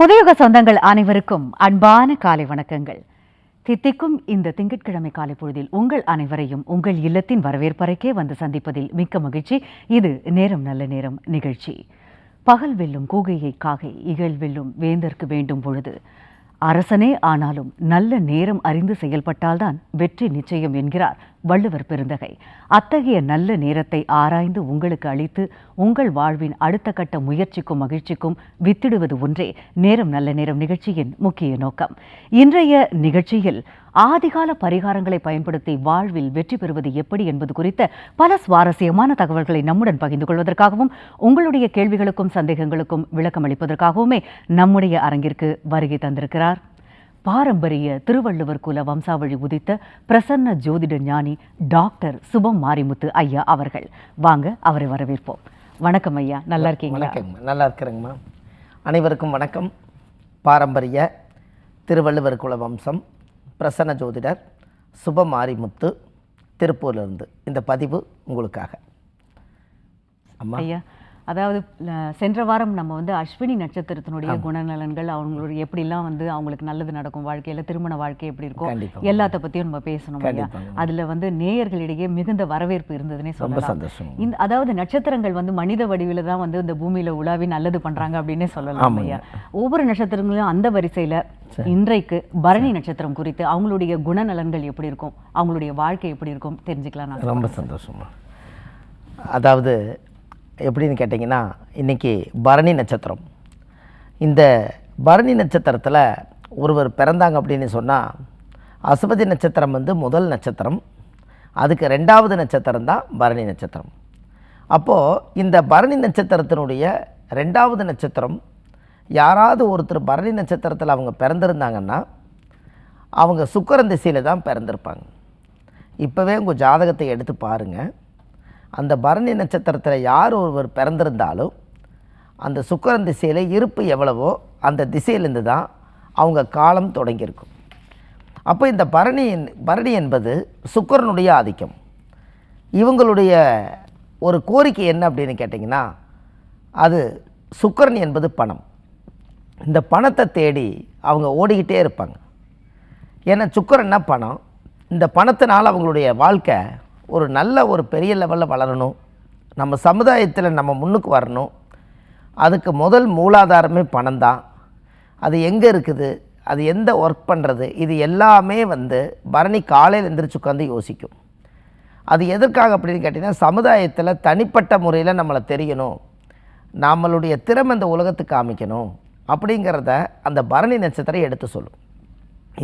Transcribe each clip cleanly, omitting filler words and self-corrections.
புதியுக சொந்தங்கள் அனைவருக்கும் அன்பான காலை வணக்கங்கள். தித்திக்கும் இந்த திங்கட்கிழமை காலை பொழுதில் உங்கள் அனைவரையும் உங்கள் இல்லத்தின் வரவேற்பறைக்கே வந்து சந்திப்பதில் மிக்க மகிழ்ச்சி. இது நேரம் நல்ல நேரம் நிகழ்ச்சி. பகல் வெல்லும் கூகையை காகை, இகழ் வெல்லும் வேந்தற்கு வேண்டும் பொழுது. அரசனே ஆனாலும் நல்ல நேரம் அறிந்து செயல்பட்டால்தான் வெற்றி நிச்சயம் என்கிறார் வள்ளுவர் பெருந்தகை. அத்தகைய நல்ல நேரத்தை ஆராய்ந்து உங்களுக்கு அளித்து உங்கள் வாழ்வின் அடுத்த கட்ட முயற்சிக்கும் மகிழ்ச்சிக்கும் வித்திடுவது ஒன்றே நேரம் நல்ல நேரம் நிகழ்ச்சியின் முக்கிய நோக்கம். இன்றைய நிகழ்ச்சியில் ஆதிகால பரிகாரங்களை பயன்படுத்தி வாழ்வில் வெற்றி பெறுவது எப்படி என்பது குறித்த பல சுவாரஸ்யமான தகவல்களை நம்முடன் பகிர்ந்து கொள்வதற்காகவும் உங்களுடைய கேள்விகளுக்கும் சந்தேகங்களுக்கும் விளக்கம் அளிப்பதற்காகவுமே நம்முடைய அரங்கிற்கு வருகை தந்திருக்கிறார் பாரம்பரிய திருவள்ளுவர் குல வம்சாவழி உதித்த பிரசன்ன ஜோதிட ஞானி டாக்டர் சுபம் மாரிமுத்து ஐயா அவர்கள். வாங்க அவரை வரவேற்போம். வணக்கம் ஐயா, நல்லா இருக்கீங்களா? நல்லா இருக்கிறேங்கம்மா. அனைவருக்கும் வணக்கம். பாரம்பரிய திருவள்ளுவர் குல வம்சம் பிரசன்ன ஜோதிடர் சுபம் மாரிமுத்து திருப்பூரிலிருந்து இந்த பதிவு உங்களுக்காக. அம்மா ஐயா, அதாவது சென்ற வாரம் நம்ம அஸ்வினி நட்சத்திரத்தினுடைய குணநலன்கள், அவங்களுடைய எப்படிலாம் அவங்களுக்கு நல்லது நடக்கும் வாழ்க்கையில், திருமண வாழ்க்கை எப்படி இருக்கும், எல்லாத்த பற்றியும் நம்ம பேசணும் ஐயா. அதில் நேயர்களிடையே மிகுந்த வரவேற்பு இருந்ததுன்னே சொல்லலாம். அதாவது நட்சத்திரங்கள் மனித வடிவில் தான் இந்த பூமியில் உலாவி நல்லது பண்ணுறாங்க அப்படின்னே சொல்லலாம் ஐயா. ஒவ்வொரு நட்சத்திரங்களும் அந்த வரிசையில் இன்றைக்கு பரணி நட்சத்திரம் குறித்து அவங்களுடைய குணநலன்கள் எப்படி இருக்கும், அவங்களுடைய வாழ்க்கை எப்படி இருக்கும் தெரிஞ்சுக்கலாம். ரொம்ப சந்தோஷமா. அதாவது எப்படின்னு கேட்டிங்கன்னா, இன்றைக்கி பரணி நட்சத்திரம். இந்த பரணி நட்சத்திரத்தில் ஒருவர் பிறந்தாங்க அப்படின்னு சொன்னால், அசுபதி நட்சத்திரம் முதல் நட்சத்திரம், அதுக்கு ரெண்டாவது நட்சத்திரம் தான் பரணி நட்சத்திரம். அப்போது இந்த பரணி நட்சத்திரத்தினுடைய ரெண்டாவது நட்சத்திரம் யாராவது ஒருத்தர் பரணி நட்சத்திரத்தில் அவங்க பிறந்திருந்தாங்கன்னா அவங்க சுக்கிரன் திசையில் தான் பிறந்திருப்பாங்க. இப்போவே உங்கள் ஜாதகத்தை எடுத்து பாருங்கள். அந்த பரணி நட்சத்திரத்தில் யார் ஒருவர் பிறந்திருந்தாலும் அந்த சுக்கிரன் திசையில் இருப்பு எவ்வளவோ அந்த திசையிலேருந்து தான் அவங்க காலம் தொடங்கியிருக்கும். அப்போ இந்த பரணி என்பது சுக்கிரனுடைய ஆதிக்கம். இவங்களுடைய ஒரு கோரிக்கை என்ன அப்படின்னு கேட்டிங்கன்னா, அது சுக்கிரன் என்பது பணம். இந்த பணத்தை தேடி அவங்க ஓடிக்கிட்டே இருப்பாங்க. ஏன்னா சுக்கிரன்னா பணம். இந்த பணத்தினால் அவங்களுடைய வாழ்க்கை ஒரு நல்ல ஒரு பெரிய லெவலில் வளரணும், நம்ம சமுதாயத்தில் நம்ம முன்னுக்கு வரணும். அதுக்கு முதல் மூலாதாரமே பணம் தான். அது எங்கே இருக்குது, அது எந்த ஒர்க் பண்ணுறது, இது எல்லாமே பரணி காலையில் எந்திரிச்சு உட்காந்து யோசிக்கும். அது எதற்காக அப்படின்னு கேட்டிங்கன்னா, சமுதாயத்தில் தனிப்பட்ட முறையில் நம்மளை தெரியணும், நம்மளுடைய திறமை இந்த உலகத்துக்கு காமிக்கணும் அப்படிங்கிறத அந்த பரணி நட்சத்திரம் எடுத்து சொல்லும்.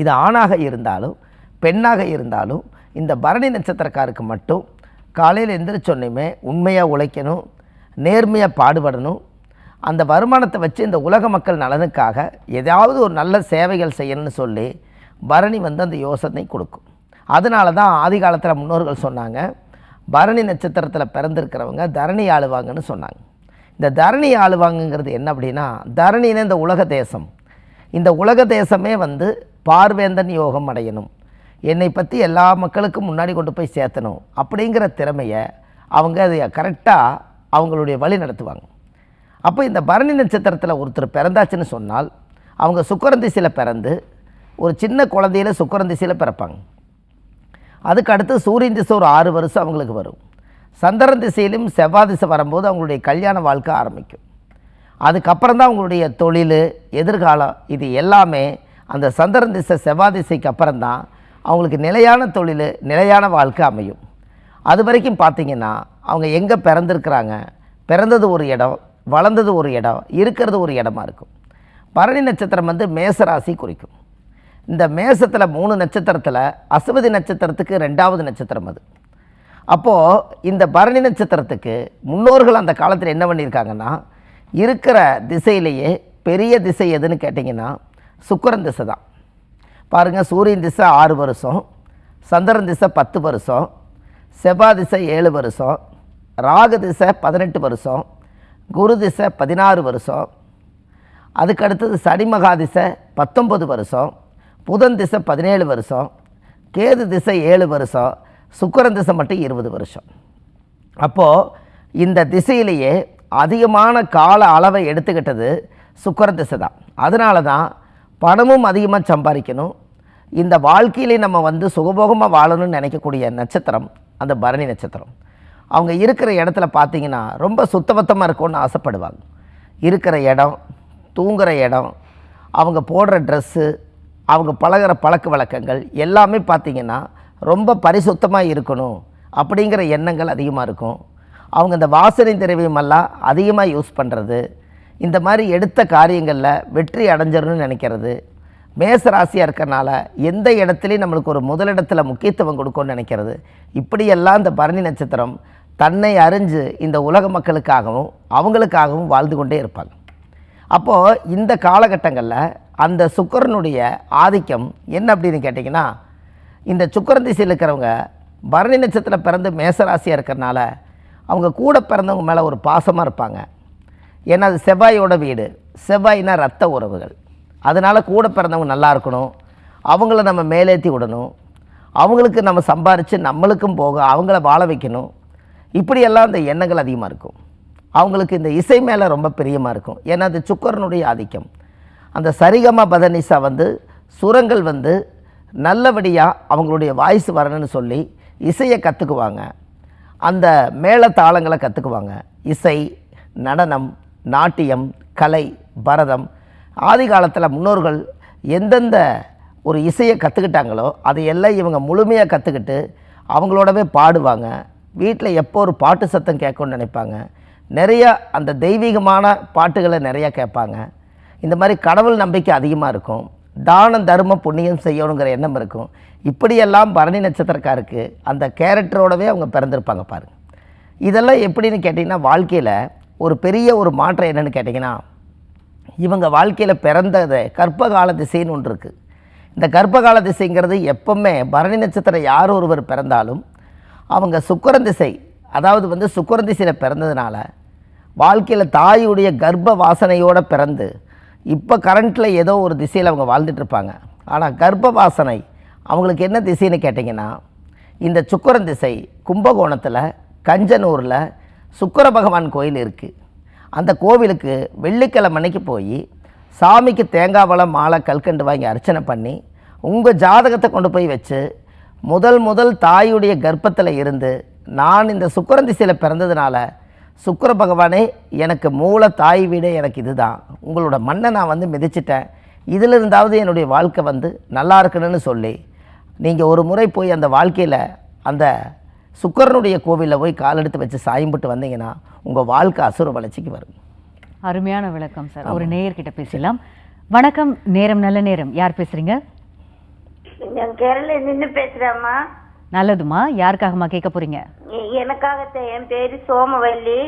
இது ஆணாக இருந்தாலும் பெண்ணாக இருந்தாலும் இந்த பரணி நட்சத்திரக்காருக்கு மட்டும் காலையில் எந்திரிச்சொன்னையுமே உண்மையாக உழைக்கணும், நேர்மையாக பாடுபடணும், அந்த வருமானத்தை வச்சு இந்த உலக மக்கள் நலனுக்காக ஏதாவது ஒரு நல்ல சேவைகள் செய்யணும்னு சொல்லி பரணி அந்த யோசனை கொடுக்கும். அதனால தான் ஆதி காலத்தில் முன்னோர்கள் சொன்னாங்க, பரணி நட்சத்திரத்தில் பிறந்திருக்கிறவங்க தரணி ஆளுவாங்கன்னு சொன்னாங்க. இந்த தரணி ஆளுவாங்கங்கிறது என்ன அப்படின்னா, தரணின்னு இந்த உலக தேசம், இந்த உலக தேசமே பார்வேந்தன் யோகம் அடையணும், என்னை பற்றி எல்லா மக்களுக்கும் முன்னாடி கொண்டு போய் சேர்த்தணும் அப்படிங்கிற திறமையை அவங்க அதை கரெக்டாக அவங்களுடைய வழி நடத்துவாங்க. அப்போ இந்த பரணி நட்சத்திரத்தில் ஒருத்தர் பிறந்தாச்சுன்னு சொன்னால் அவங்க சுக்கிரன் திசையில் பிறந்து ஒரு சின்ன குழந்தையில் சுக்கிரன் திசையில் பிறப்பாங்க. அதுக்கு அடுத்து சூரியன் திசை ஒரு 6 வருஷம் அவங்களுக்கு வரும். சந்திரன் திசையிலும் செவ்வாய் திசை வரும்போது அவங்களுடைய கல்யாண வாழ்க்கை ஆரம்பிக்கும். அதுக்கப்புறம் தான் அவங்களுடைய தொழில், எதிர்காலம், இது எல்லாமே அந்த சந்திரன் திசை செவ்வாய் திசைக்கு அப்புறம்தான் அவங்களுக்கு நிலையான தொழில், நிலையான வாழ்க்கை அமையும். அது வரைக்கும் பார்த்திங்கன்னா அவங்க எங்கே பிறந்திருக்கிறாங்க, பிறந்தது ஒரு இடம், வளர்ந்தது ஒரு இடம், இருக்கிறது ஒரு இடமா இருக்கும். பரணி நட்சத்திரம் மேசராசி குறிக்கும். இந்த மேசத்தில் 3 நட்சத்திரத்தில் அசுபதி நட்சத்திரத்துக்கு 2வது நட்சத்திரம் அது. அப்போது இந்த பரணி நட்சத்திரத்துக்கு முன்னோர்கள் அந்த காலத்தில் என்ன பண்ணியிருக்காங்கன்னா, இருக்கிற திசையிலேயே பெரிய திசை எதுன்னு கேட்டிங்கன்னா சுக்கிரன் திசை தான். பாருங்கள், சூரியன் திசை 6 வருஷம், சந்திரன் திசை 10 வருஷம், செவ்வாய் திசை 7 வருஷம், ராகு திசை 18 வருஷம், குரு திசை 16 வருஷம், அதுக்கு அடுத்தது சனி மகா திசை 19 வருஷம், புதன் திசை 17 வருஷம், கேது திசை 7 வருஷம், சுக்கிரன் திசை மட்டும் 20 வருஷம். அப்போது இந்த திசையிலேயே அதிகமான கால அளவை எடுத்துக்கிட்டது சுக்கிரன் திசை தான். அதனால தான் பணமும் அதிகமாக சம்பாதிக்கணும், இந்த வாழ்க்கையிலே நம்ம வந்து சுகபோகமாக வாழணும்னு நினைக்கக்கூடிய நட்சத்திரம் அந்த பரணி நட்சத்திரம். அவங்க இருக்கிற இடத்துல பார்த்தீங்கன்னா ரொம்ப சுத்தபத்தமாக இருக்கும்னு ஆசைப்படுவாங்க. இருக்கிற இடம், தூங்குகிற இடம், அவங்க போடுற ட்ரெஸ்ஸு, அவங்க பழகிற பழக்க வழக்கங்கள் எல்லாமே பார்த்திங்கன்னா ரொம்ப பரிசுத்தமாக இருக்கணும் அப்படிங்கிற எண்ணங்கள் அதிகமாக இருக்கும். அவங்க இந்த வாசனை திரவியமெல்லாம் அதிகமாக யூஸ் பண்ணுறது, இந்த மாதிரி எடுத்த காரியங்களில் வெற்றி அடைஞ்சிடணும்னு நினைக்கிறது, மேச ராசியாக இருக்கிறனால எந்த இடத்துலையும் நம்மளுக்கு ஒரு முதலிடத்தில் முக்கியத்துவம் கொடுக்கும்னு நினைக்கிறது, இப்படியெல்லாம் இந்த பரணி நட்சத்திரம் தன்னை அறிஞ்சு இந்த உலக மக்களுக்காகவும் அவங்களுக்காகவும் வாழ்ந்து கொண்டே இருப்பாங்க. அப்போது இந்த காலகட்டங்களில் அந்த சுக்கிரனுடைய ஆதிக்கம் என்ன அப்படின்னு கேட்டிங்கன்னா, இந்த சுக்கிரன் திசையில் இருக்கிறவங்க பரணி நட்சத்திரம் பிறந்து மேசராசியாக இருக்கிறனால அவங்க கூட பிறந்தவங்க மேலே ஒரு பாசமாக இருப்பாங்க. ஏன்னா அது செவ்வாயோட வீடு, செவ்வாய்னா ரத்த உறவுகள். அதனால் கூட பிறந்தவங்க நல்லா இருக்கணும், அவங்கள நம்ம மேலேற்றி விடணும், அவங்களுக்கு நம்ம சம்பாரித்து நம்மளுக்கும் போக அவங்கள வாழ வைக்கணும், இப்படியெல்லாம் அந்த எண்ணங்கள் அதிகமாக இருக்கும். அவங்களுக்கு இந்த இசை மேலே ரொம்ப பிரியமாக இருக்கும். ஏன்னா அது சுக்கிரனுடைய ஆதிக்கம். அந்த சரிகம பதனிசா வந்து சுரங்கள் வந்து நல்லபடியாக அவங்களுடைய வாய்ஸ் வரணும்னு சொல்லி இசையை கற்றுக்குவாங்க, அந்த மேள தாளங்களை கற்றுக்குவாங்க. இசை, நடனம், நாட்டியம், கலை, பரதம், ஆதி காலத்தில் முன்னோர்கள் எந்தெந்த ஒரு இசையை கற்றுக்கிட்டாங்களோ அதையெல்லாம் இவங்க முழுமையாக கற்றுக்கிட்டு அவங்களோடவே பாடுவாங்க. வீட்டில் எப்போ ஒரு பாட்டு சத்தம் கேட்கணும்னு நினைப்பாங்க. நிறையா அந்த தெய்வீகமான பாட்டுகளை நிறையா கேட்பாங்க. இந்த மாதிரி கடவுள் நம்பிக்கை அதிகமாக இருக்கும். தானம் தர்மம் புண்ணியம் செய்யணுங்கிற எண்ணம் இருக்கும். இப்படியெல்லாம் பரணி நட்சத்திரக்காருக்கு அந்த கேரக்டரோடவே அவங்க பிறந்திருப்பாங்க பாருங்கள். இதெல்லாம் எப்படின்னு கேட்டிங்கன்னா, வாழ்க்கையில் ஒரு பெரிய ஒரு மாற்றம் என்னென்னு கேட்டிங்கன்னா, இவங்க வாழ்க்கையில் பிறந்தது கர்ப்பகால திசைன்னு ஒன்று இருக்குது. இந்த கர்ப்பகால திசைங்கிறது எப்பவுமே பரணி நட்சத்திரம் யார் ஒருவர் பிறந்தாலும் அவங்க சுக்கிரன் திசை, அதாவது வந்து சுக்கிரன் திசையில் பிறந்ததுனால வாழ்க்கையில் தாயுடைய கர்ப்ப வாசனையோடு பிறந்து இப்போ கரண்ட்டில் ஏதோ ஒரு திசையில் அவங்க வாழ்ந்துட்டுருப்பாங்க. ஆனால் கர்ப்ப வாசனை அவங்களுக்கு என்ன திசைன்னு கேட்டிங்கன்னா, இந்த சுக்கிரன் திசை கும்பகோணத்தில் கஞ்சனூரில் சுக்கிர பகவான் கோயில் இருக்குது. அந்த கோவிலுக்கு வெள்ளிக்கிழமை அன்னைக்கு போய் சாமிக்கு தேங்காய் பழம் மாலை கல்கண்டு வாங்கி அர்ச்சனை பண்ணி உங்கள் ஜாதகத்தை கொண்டு போய் வச்சு முதல் தாயுடைய கர்ப்பத்தில் இருந்து, நான் இந்த சுக்கிரன் திசையில் பிறந்ததுனால சுக்கிர பகவானே எனக்கு மூல தாய் வீடே எனக்கு இதுதான், உங்களோட மண்ணை நான் வந்து மிதிச்சிட்டேன், இதில் இருந்தாவது என்னுடைய வாழ்க்கை வந்து நல்லா இருக்கணும்னு சொல்லி நீங்கள் ஒரு முறை போய் அந்த வாழ்க்கையில் அந்த சுக்கிரனுடைய கோவிலில் போய் காலெடுத்து வச்சு சாயம்பிட்டு வந்தீங்கன்னா உங்கள் வாழ்க்கை அசுர வளர்ச்சிக்கு வரும். அருமையான விளக்கம் சார். ஒரு நேயர்கிட்ட பேசலாம். வணக்கம், நேரம் நல்ல நேரம். யார் பேசுறீங்க? கேரள நின்று பேசுறேம்மா. நல்லதுமா. யாருக்காகமா கேட்க போறீங்க? எனக்காக. என் பேரு சோமவல்லி.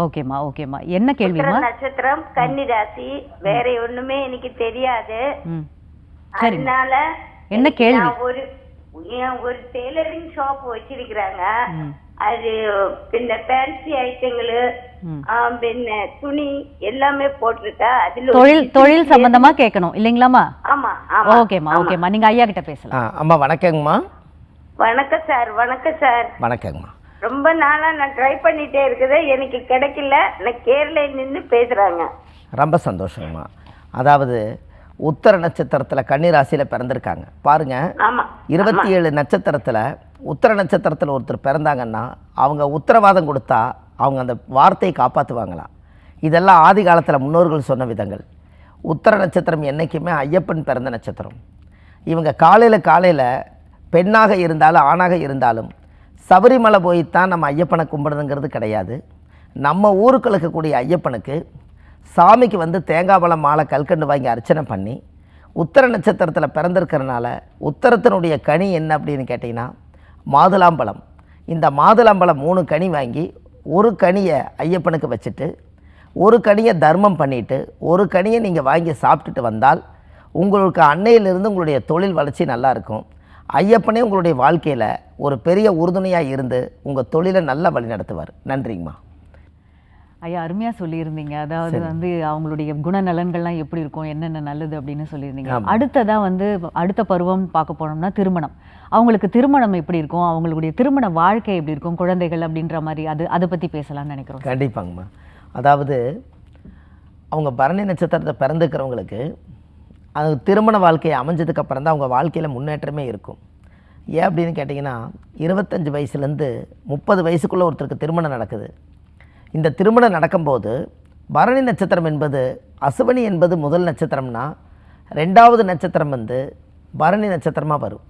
ஓகேம்மா, ஓகேம்மா. என்ன கேள்விமா? நட்சத்திரம், கன்னி ராசி. வேற ஒண்ணுமே எனக்கு தெரியாது. சரி, அதனால என்ன கேள்வி? ஒரு டெய்லரிங் ஷாப் வச்சிருக்கிறாங்க. அது பின்ன ஃபேன்சி ஐட்டங்களு, பின்ன துணி எல்லாமே போட்டிருக்கா. அதுல தொழில் சம்பந்தமா கேட்கணும் இல்லைங்களாமா? ஆமா. ஓகேம்மா, ஓகேம்மா. நீங்க ஐயா கிட்ட பேசலாம். அம்மா வணக்கங்கம்மா. வணக்கம் சார். வணக்கம் சார். வணக்கங்கம்மா. ரொம்ப நாளா நான் ட்ரை பண்ணிட்டே இருக்குது, எனக்கு கிடைக்கல. நான் கேரள நின்று பேசுறாங்க. ரொம்ப சந்தோஷங்கம்மா. அதாவது உத்தர நட்சத்திரத்தில் கன்னி ராசியில் பிறந்திருக்காங்க பாருங்கள். 27 நட்சத்திரத்தில் உத்தர நட்சத்திரத்தில் ஒருத்தர் பிறந்தாங்கன்னா அவங்க உத்தரவாதம் கொடுத்தா அவங்க அந்த வார்த்தையை காப்பாற்றுவாங்களாம். இதெல்லாம் ஆதி காலத்தில் முன்னோர்கள் சொன்ன விதங்கள். உத்தர நட்சத்திரம் என்றைக்குமே ஐயப்பன் பிறந்த நட்சத்திரம். இவங்க காலையில் பெண்ணாக இருந்தாலும் ஆணாக இருந்தாலும் சபரிமலை போய்த்தான் நம்ம ஐயப்பனை கும்பிடுறதுங்கிறது கிடையாது. நம்ம ஊருக்கு இருக்கக்கூடிய ஐயப்பனுக்கு சாமிக்கு வந்து தேங்காய் பழம் மாலை கல்கண்டு வாங்கி அர்ச்சனை பண்ணி, உத்தர நட்சத்திரத்தில் பிறந்திருக்கிறனால உத்தரத்தினுடைய கனி என்ன அப்படின்னு கேட்டிங்கன்னா மாதுளாம்பழம். இந்த மாதுளாம்பழம் 3 கனி வாங்கி ஒரு கனியை ஐயப்பனுக்கு வச்சுட்டு ஒரு கனியை தர்மம் பண்ணிவிட்டு ஒரு கனியை நீங்கள் வாங்கி சாப்பிட்டுட்டு வந்தால் உங்களுக்கு அன்னையிலிருந்து உங்களுடைய தொழில் வளர்ச்சி நல்லாயிருக்கும். ஐயப்பனே உங்களுடைய வாழ்க்கையில் ஒரு பெரிய உறுதுணையாக இருந்து உங்கள் தொழிலை நல்லா வழி நடத்துவார். நன்றிங்கம்மா. ஐயா, அருமையாக சொல்லியிருந்தீங்க. அதாவது வந்து அவங்களுடைய குணநலன்கள்லாம் எப்படி இருக்கும், என்னென்ன நல்லது அப்படின்னு சொல்லியிருந்தீங்க. அடுத்ததான் வந்து அடுத்த பருவம் பார்க்க போனோம்னா திருமணம். அவங்களுக்கு திருமணம் எப்படி இருக்கும், அவங்களுடைய திருமண வாழ்க்கை எப்படி இருக்கும், குழந்தைகள் அப்படின்ற மாதிரி அதை பற்றி பேசலாம்னு நினைக்கிறோம். கண்டிப்பாங்கம்மா. அதாவது அவங்க பரணி நட்சத்திரத்தை பிறந்துக்கிறவங்களுக்கு அது திருமண வாழ்க்கையை அமைஞ்சதுக்கப்புறம் தான் அவங்க வாழ்க்கையில் முன்னேற்றமே இருக்கும். ஏன் அப்படின்னு கேட்டிங்கன்னா 25 வயசுலேருந்து 30 வயசுக்குள்ளே ஒருத்தருக்கு திருமணம் நடக்குது. இந்த திருமணம் நடக்கும்போது பரணி நட்சத்திரம் என்பது அசுவனி என்பது முதல் நட்சத்திரம்னா 2வது நட்சத்திரம் வந்து பரணி நட்சத்திரமாக வரும்.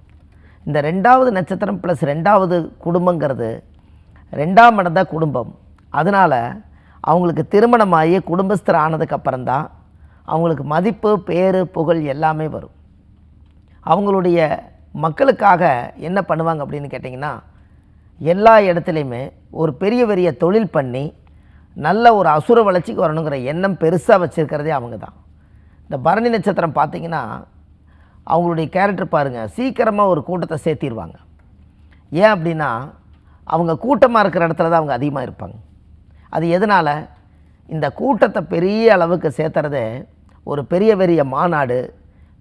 இந்த 2வது நட்சத்திரம் ப்ளஸ் 2வது குடும்பங்கிறது 2ஆம் இடம் தான் குடும்பம். அதனால் அவங்களுக்கு திருமணமாகி குடும்பஸ்தர் ஆனதுக்கப்புறம் தான் அவங்களுக்கு மதிப்பு, பேர், புகழ் எல்லாமே வரும். அவங்களுடைய மக்களுக்காக என்ன பண்ணுவாங்க அப்படின்னு கேட்டிங்கன்னா, எல்லா இடத்துலையுமே ஒரு பெரிய பெரிய தொழில் பண்ணி நல்ல ஒரு அசுர வளர்ச்சிக்கு வரணுங்கிற எண்ணம் பெருசாக வச்சுருக்கிறதே அவங்க தான். இந்த பரணி நட்சத்திரம் பார்த்திங்கன்னா அவங்களுடைய கேரக்டர் பாருங்கள், சீக்கிரமாக ஒரு கூட்டத்தை சேர்த்திடுவாங்க. ஏன் அப்படின்னா அவங்க கூட்டமாக இருக்கிற இடத்துல தான் அவங்க அதிகமாக இருப்பாங்க. அது எதனால்? இந்த கூட்டத்தை பெரிய அளவுக்கு சேர்த்துறதே ஒரு பெரிய பெரிய மாநாடு,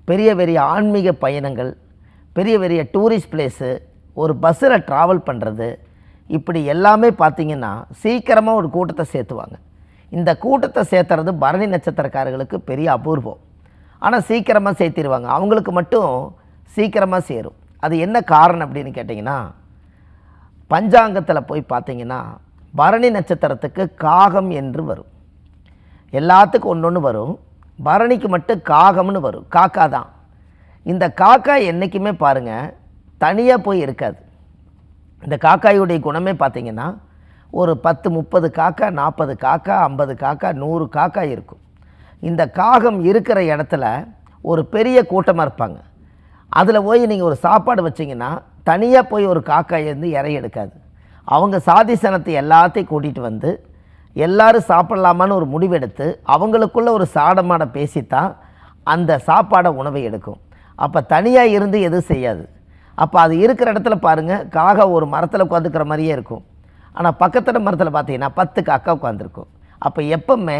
பெரிய பெரிய ஆன்மீக பயணங்கள், பெரிய பெரிய டூரிஸ்ட் பிளேஸு, ஒரு பஸ்ஸில் ட்ராவல் பண்ணுறது, இப்படி எல்லாமே பார்த்திங்கன்னா சீக்கிரமாக ஒரு கூட்டத்தை சேர்த்துவாங்க. இந்த கூட்டத்தை சேர்த்துறது பரணி நட்சத்திரக்காரர்களுக்கு பெரிய அபூர்வம். ஆனால் சீக்கிரமாக சேர்த்திடுவாங்க. அவங்களுக்கு மட்டும் சீக்கிரமாக சேரும். அது என்ன காரணம் அப்படின்னு கேட்டிங்கன்னா, பஞ்சாங்கத்தில் போய் பார்த்திங்கன்னா பரணி நட்சத்திரத்துக்கு காகம் என்று வரும். எல்லாத்துக்கும் ஒன்று வரும், பரணிக்கு மட்டும் காகம்னு வரும். காக்கா தான். இந்த காக்கா என்றைக்குமே பாருங்கள் தனியாக போய் இருக்காது. இந்த காக்காயுடைய குணமே பார்த்திங்கன்னா ஒரு 10 30 காக்கா, 40 காக்கா, 50 காக்கா, 100 காக்கா இருக்கும். இந்த காகம் இருக்கிற இடத்துல ஒரு பெரிய கூட்டமாக இருப்பாங்க. அதில் போய் நீங்கள் ஒரு சாப்பாடு வச்சிங்கன்னா தனியாக போய் ஒரு காக்கா இருந்து இறைய எடுக்காது. அவங்க சாதி சனத்தை எல்லாத்தையும் கூட்டிகிட்டு வந்து எல்லோரும் சாப்பிட்லாமான்னு ஒரு முடிவெடுத்து அவங்களுக்குள்ள ஒரு சாடமாட பேசித்தான் அந்த சாப்பாடை உணவை எடுக்கும். அப்போ தனியாக இருந்து எதுவும் செய்யாது. அப்போ அது இருக்கிற இடத்துல பாருங்கள், காகம் ஒரு மரத்தில் உட்காந்துக்கிற மாதிரியே இருக்கும். ஆனால் பக்கத்தில் மரத்தில் பார்த்தீங்கன்னா 10 காக்கா உட்காந்துருக்கும். அப்போ எப்பவுமே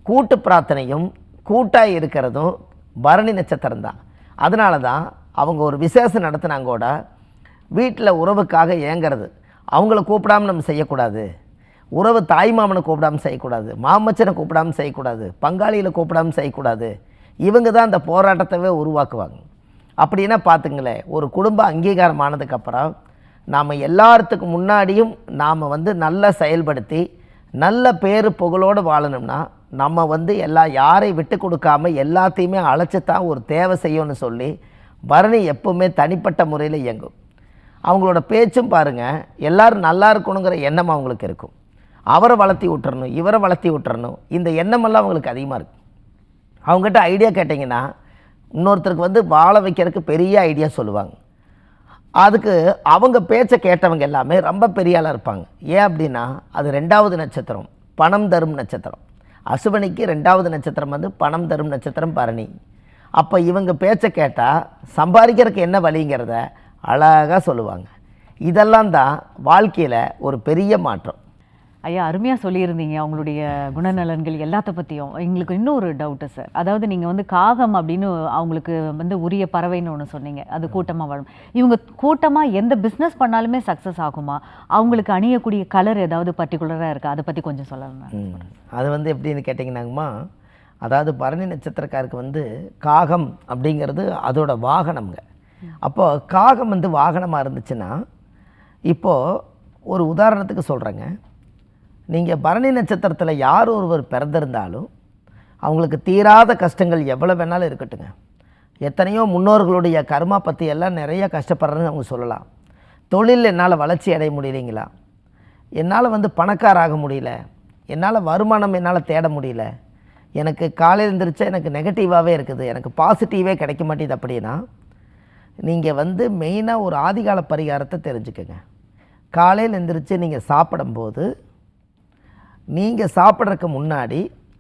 கூட்டு பிரார்த்தனையும் கூட்டாக இருக்கிறதும் பரணி நட்சத்திரம் தான். அதனால தான் அவங்க ஒரு விசேஷம் நடத்தினாங்க கூட வீட்டில் உறவுக்காக ஏங்கிறது. அவங்கள கூப்பிடாமல் நம்ம செய்யக்கூடாது. உறவு தாய் மாமனை கூப்பிடாமல் செய்யக்கூடாது, மாமச்சனை கூப்பிடாமல் செய்யக்கூடாது, பங்காளியில் கூப்பிடாமல் செய்யக்கூடாது. இவங்க தான் அந்த போராட்டத்தவே உருவாக்குவாங்க. அப்படின்னா பார்த்துங்களேன், ஒரு குடும்ப அங்கீகாரம் ஆனதுக்கப்புறம் நாம் எல்லாத்துக்கு முன்னாடியும் நாம் நல்லா செயல்படுத்தி நல்ல பேரு புகழோடு வாழணும்னா நம்ம யாரையும் விட்டு கொடுக்காம எல்லாத்தையுமே அழைச்சித்தான் ஒரு தேவை செய்யணும்னு சொல்லி பரணி எப்பவுமே தனிப்பட்ட முறையில் இயங்கும். அவங்களோட பேச்சும் பாருங்கள், எல்லோரும் நல்லா இருக்கணுங்கிற எண்ணம் அவங்களுக்கு இருக்கும். அவரை வளர்த்தி விட்டுறணும், இவரை வளர்த்தி விட்டுறணும், இந்த எண்ணமெல்லாம் அவங்களுக்கு அதிகமாக இருக்குது. அவங்ககிட்ட ஐடியா கேட்டிங்கன்னா இன்னொருத்தருக்கு வாழ வைக்கிறதுக்கு பெரிய ஐடியா சொல்லுவாங்க. அதுக்கு அவங்க பேச்சை கேட்டவங்க எல்லாமே ரொம்ப பெரிய ஆளாக இருப்பாங்க. ஏன் அப்படின்னா அது 2வது நட்சத்திரம், பணம் தரும் நட்சத்திரம். அசுவனிக்கு 2வது நட்சத்திரம் பணம் தரும் நட்சத்திரம் பரணி. அப்போ இவங்க பேச்சை கேட்டால் சம்பாதிக்கிறதுக்கு என்ன வழிங்கிறத அழகாக சொல்லுவாங்க. இதெல்லாம் தான் வாழ்க்கையில் ஒரு பெரிய மாற்றம். ஐயா, அருமையாக சொல்லியிருந்தீங்க அவங்களுடைய குணநலன்கள் எல்லாத்த பற்றியும். எங்களுக்கு இன்னொரு டவுட்டு சார். அதாவது நீங்கள் காகம் அப்படின்னு அவங்களுக்கு உரிய பறவைன்னு ஒன்று சொன்னீங்க, அது கூட்டமாக வாழும். இவங்க கூட்டமாக எந்த பிஸ்னஸ் பண்ணாலுமே சக்ஸஸ் ஆகுமா? அவங்களுக்கு அணியக்கூடிய கலர் ஏதாவது பர்டிகுலராக இருக்கா? அதை பற்றி கொஞ்சம் சொல்லணும். அது எப்படின்னு கேட்டிங்கன்னாங்கம்மா, அதாவது பரணி நட்சத்திரக்காருக்கு காகம் அப்படிங்கிறது அதோட வாகனம்ங்க. அப்போது காகம் வாகனமாக இருந்துச்சுன்னா, இப்போது ஒரு உதாரணத்துக்கு சொல்கிறேங்க, நீங்கள் பரணி நட்சத்திரத்தில் யார் ஒருவர் பிறந்திருந்தாலும் அவங்களுக்கு தீராத கஷ்டங்கள் எவ்வளோ வேணாலும் இருக்கட்டுங்க. எத்தனையோ முன்னோர்களுடைய கர்மா பற்றி எல்லாம் நிறைய கஷ்டப்படுறேன்னு அவங்க சொல்லலாம். தொழில் என்னால் வளர்ச்சி அடைய முடியலைங்களா, என்னால் பணக்காராக முடியல, என்னால் வருமானம் என்னால் தேட முடியல, எனக்கு காலையில் எழுந்திரிச்சா எனக்கு நெகட்டிவாகவே இருக்குது, எனக்கு பாசிட்டிவே கிடைக்க மாட்டேது அப்படின்னா நீங்கள் மெயினாக ஒரு ஆதிகால பரிகாரத்தை தெரிஞ்சுக்கங்க. காலையில் எழுந்திரிச்சு நீங்கள் சாப்பிடும்போது நீங்கள் சாப்பிட்றதுக்கு முன்னாடி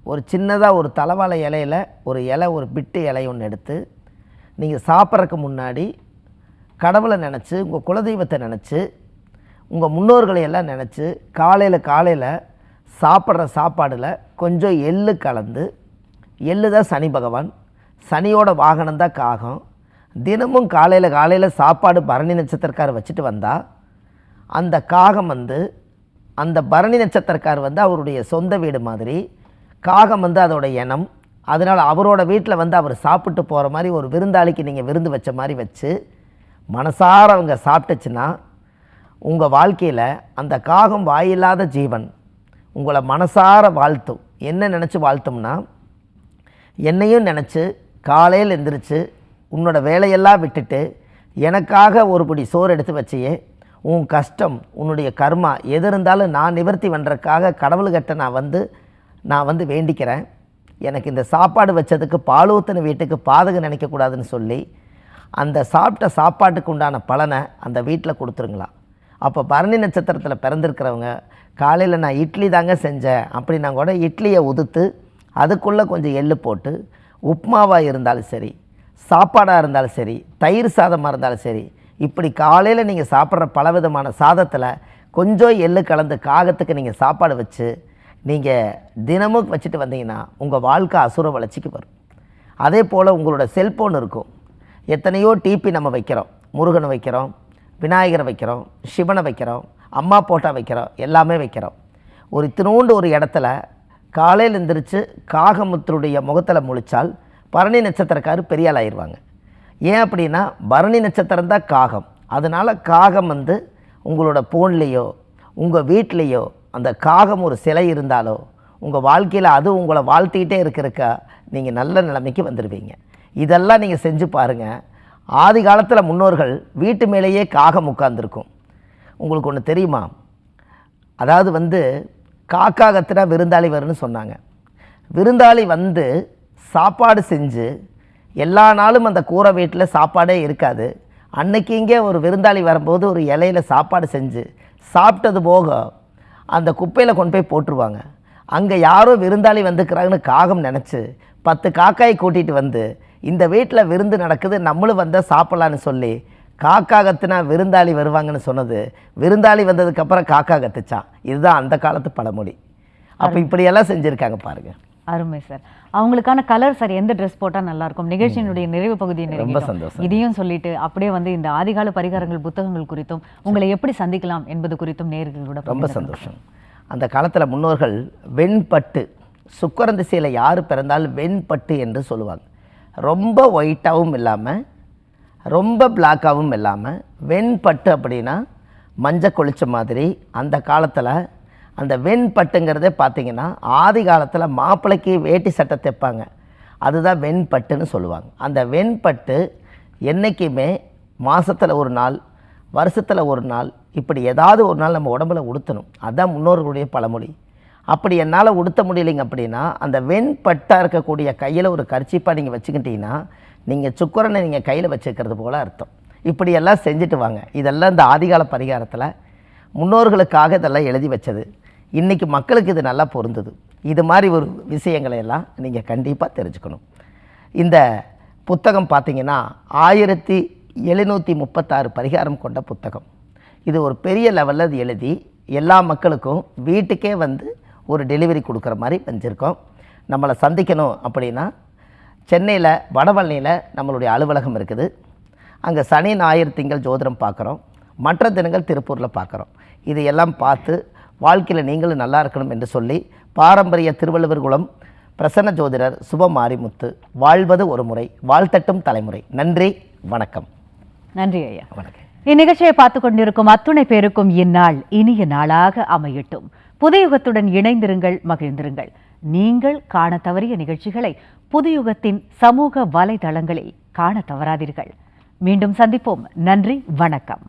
ஒரு சின்னதாக ஒரு தலவாழை இலையில் ஒரு இலை, ஒரு பிட்டு இலை ஒன்று எடுத்து நீங்கள் சாப்பிட்றதுக்கு முன்னாடி கடவுளை நினச்சி, உங்கள் குலதெய்வத்தை நினச்சி, உங்கள் முன்னோர்களை எல்லாம் நினச்சி காலையில் சாப்பிட்ற சாப்பாடில் கொஞ்சம் எள்ளு கலந்து, எள்ளு தான் சனி பகவான், சனியோட வாகனம் தான் காகம். தினமும் காலையில் சாப்பாடு பரணி நட்சத்திரக்கார் வச்சுட்டு வந்தால் அந்த காகம் அந்த பரணி நட்சத்திரக்கார் அவருடைய சொந்த வீடு மாதிரி காகம் வந்து அதோட இனம். அதனால் அவரோட வீட்டில் வந்து அவர் சாப்பிட்டு போகிற மாதிரி ஒரு விருந்தாளிக்கு நீங்கள் விருந்து வச்ச மாதிரி வச்சு மனசார அவங்க சாப்பிட்டுச்சுன்னா உங்கள் வாழ்க்கையில் அந்த காகம் வாயில்லாத ஜீவன் உங்களை மனசார வாழ்த்தும். என்ன நினச்சி வாழ்த்தும்னா, என்னையும் நினச்சி காலையில் எந்திரிச்சு உன்னோட வேலையெல்லாம் விட்டுட்டு எனக்காக ஒரு பிடி சோறு எடுத்து வச்சியே, உன் கஷ்டம் உன்னுடைய கர்மா எது இருந்தாலும் நான் நிவர்த்தி பண்ணுறதுக்காக கடவுள்கிட்ட நான் வந்து வேண்டிக்கிறேன். எனக்கு இந்த சாப்பாடு வச்சதுக்கு பாலூத்தன வீட்டுக்கு பாதகம் நினைக்கக்கூடாதுன்னு சொல்லி அந்த சாப்பிட்ட சாப்பாட்டுக்கு உண்டான பலனை அந்த வீட்டில் கொடுத்துருங்களா. அப்போ பரணி நட்சத்திரத்தில் பிறந்திருக்கிறவங்க காலையில் நான் இட்லி தாங்க செஞ்சேன் அப்படின்னா கூட இட்லியை உதுத்து அதுக்குள்ளே கொஞ்சம் எள்ளு போட்டு உப்புமாவாக இருந்தாலும் சரி, சாப்பாடாக இருந்தாலும் சரி, தயிர் சாதமாக இருந்தாலும் சரி, இப்படி காலையில் நீங்கள் சாப்பிட்ற பலவிதமான சாதத்தில் கொஞ்சம் எள்ளு கலந்து காகத்துக்கு நீங்கள் சாப்பாடு வச்சு நீங்கள் தினமும் வச்சுட்டு வந்தீங்கன்னா உங்கள் வாழ்க்கை அசுர வளர்ச்சிக்கு வரும். அதே போல் உங்களோட செல்ஃபோன் இருக்கும். எத்தனையோ டிபி நம்ம வைக்கிறோம். முருகனை வைக்கிறோம், விநாயகரை வைக்கிறோம், சிவனை வைக்கிறோம், அம்மா போட்டா வைக்கிறோம், எல்லாமே வைக்கிறோம். ஒரு இத்தினோண்டு ஒரு இடத்துல காலையில் எழுந்திரிச்சு காகமுத்தருடைய முகத்தில் முழிச்சால் பரணி நட்சத்திரக்காரர் பெரிய ஆள் ஆயிடுவாங்க. ஏன் அப்படின்னா பரணி நட்சத்திரம் தான் காகம். அதனால் காகம் வந்து உங்களோட ஃபோன்லேயோ உங்கள் வீட்லேயோ அந்த காகம் ஒரு சிலை இருந்தாலோ உங்கள் வாழ்க்கையில் அது உங்களை வாழ்த்திக்கிட்டே இருக்கிறக்கா நீங்கள் நல்ல நிலைமைக்கு வந்துடுவீங்க. இதெல்லாம் நீங்கள் செஞ்சு பாருங்கள். ஆதி காலத்தில் முன்னோர்கள் வீட்டு மேலேயே காகம் உட்கார்ந்துருக்கும். உங்களுக்கு ஒன்று தெரியுமா? அதாவது வந்து காக்கா கத்துனா விருந்தாளி வரும்னு சொன்னாங்க. விருந்தாளி வந்து சாப்பாடு செஞ்சு எல்லா நாளும் அந்த கூரை வீட்டில் சாப்பாடே இருக்காது. அன்னைக்கு இங்கே ஒரு விருந்தாளி வரும்போது ஒரு இலையில சாப்பாடு செஞ்சு சாப்பிட்டது போக அந்த குப்பையில் கொண்டு போய் போட்டுருவாங்க. அங்கே யாரோ விருந்தாளி வந்துக்கிறாங்கன்னு காகம் நினச்சி 10 காக்காயை கூட்டிகிட்டு வந்து இந்த வீட்டில் விருந்து நடக்குது, நம்மளும் வந்தால் சாப்பிட்லான்னு சொல்லி காக்கா கத்துனா விருந்தாளி வருவாங்கன்னு சொன்னது விருந்தாளி வந்ததுக்கப்புறம் காக்கா கத்துச்சான். இதுதான் அந்த காலத்து பழமொழி. அப்போ இப்படியெல்லாம் செஞ்சுருக்காங்க பாருங்கள். அருமை சார். அவங்களுக்கான கலர் சார் எந்த ட்ரெஸ் போட்டால் நல்லாயிருக்கும்? நிகழ்ச்சியினுடைய நிறைவு பகுதியை ரொம்ப சந்தோஷம். இதையும் சொல்லிட்டு அப்படியே வந்து இந்த ஆதிகால பரிகாரங்கள் புத்தகங்கள் குறித்தும் உங்களை எப்படி சந்திக்கலாம் என்பது குறித்தும் நேயர்களோட ரொம்ப சந்தோஷம். அந்த காலத்தில் முன்னோர்கள் வெண்பட்டு, சுக்கரன் திசையில் யார் பிறந்தாலும் வெண்பட்டு என்று சொல்லுவாங்க. ரொம்ப ஒயிட்டாகவும் இல்லாமல் ரொம்ப பிளாக்காகவும் இல்லாமல் வெண்பட்டு அப்படின்னா மஞ்சள் கொளிச்ச மாதிரி. அந்த காலத்தில் அந்த வெண்பட்டுங்கிறதே பார்த்திங்கன்னா ஆதி காலத்தில் மாப்பிள்ளைக்கு வேட்டி சட்டை தைப்பாங்க, அதுதான் வெண்பட்டுன்னு சொல்லுவாங்க. அந்த வெண்பட்டு என்றைக்குமே மாதத்தில் ஒரு நாள், வருஷத்தில் ஒரு நாள், இப்படி ஏதாவது ஒரு நாள் நம்ம உடம்புல உடுத்தணும். அதுதான் முன்னோர்களுடைய பழமொழி. அப்படி என்னால் உடுத்த முடியலைங்க அப்படின்னா அந்த வெண்பட்டாக இருக்கக்கூடிய கையில் ஒரு கர்ச்சீப்பாக நீங்கள் வச்சுக்கிட்டீங்கன்னா நீங்கள் சுக்கரனை நீங்கள் கையில் வச்சுக்கிறது போல் அர்த்தம். இப்படியெல்லாம் செஞ்சுட்டு வாங்க. இதெல்லாம் இந்த ஆதிகால பரிகாரத்தில் முன்னோர்களுக்காக இதெல்லாம் எழுதி வச்சது. இன்றைக்கி மக்களுக்கு இது நல்லா பொருந்தது. இது மாதிரி ஒரு விஷயங்களை எல்லாம் நீங்கள் கண்டிப்பாக தெரிஞ்சுக்கணும். இந்த புத்தகம் பார்த்திங்கன்னா 1736 பரிகாரம் கொண்ட புத்தகம். இது ஒரு பெரிய லெவலில் அது எழுதி எல்லா மக்களுக்கும் வீட்டுக்கே வந்து ஒரு டெலிவரி கொடுக்குற மாதிரி வச்சுருக்கோம். நம்மளை சந்திக்கணும் அப்படின்னா சென்னையில் வடபழனியில் நம்மளுடைய அலுவலகம் இருக்குது. அங்கே சனி ஞாயிறு திங்கள் ஜோதிடம் பார்க்குறோம், மற்ற தினங்கள் திருப்பூரில் பார்க்குறோம். இது எல்லாம் பார்த்து வாழ்க்கையில் நீங்களும் நல்லா இருக்கணும் என்று சொல்லி பாரம்பரிய திருவள்ளுவர் குலம் பிரசன்ன ஜோதிடர் சுப மாரிமுத்து வாழ்வது ஒரு முறை, வாழ்த்தட்டும் தலைமுறை. நன்றி, வணக்கம். நன்றி ஐயா. வணக்கம். இந்நிகழ்ச்சியை பார்த்து கொண்டிருக்கும் அத்துணை பேருக்கும் இந்நாள் இனிய நாளாக அமையட்டும். புதுயுகத்துடன் இணைந்திருங்கள், மகிழ்ந்திருங்கள். நீங்கள் காண தவறிய நிகழ்ச்சிகளை புதுயுகத்தின் சமூக வலைதளங்களில் காண தவறாதீர்கள். மீண்டும் சந்திப்போம். நன்றி, வணக்கம்.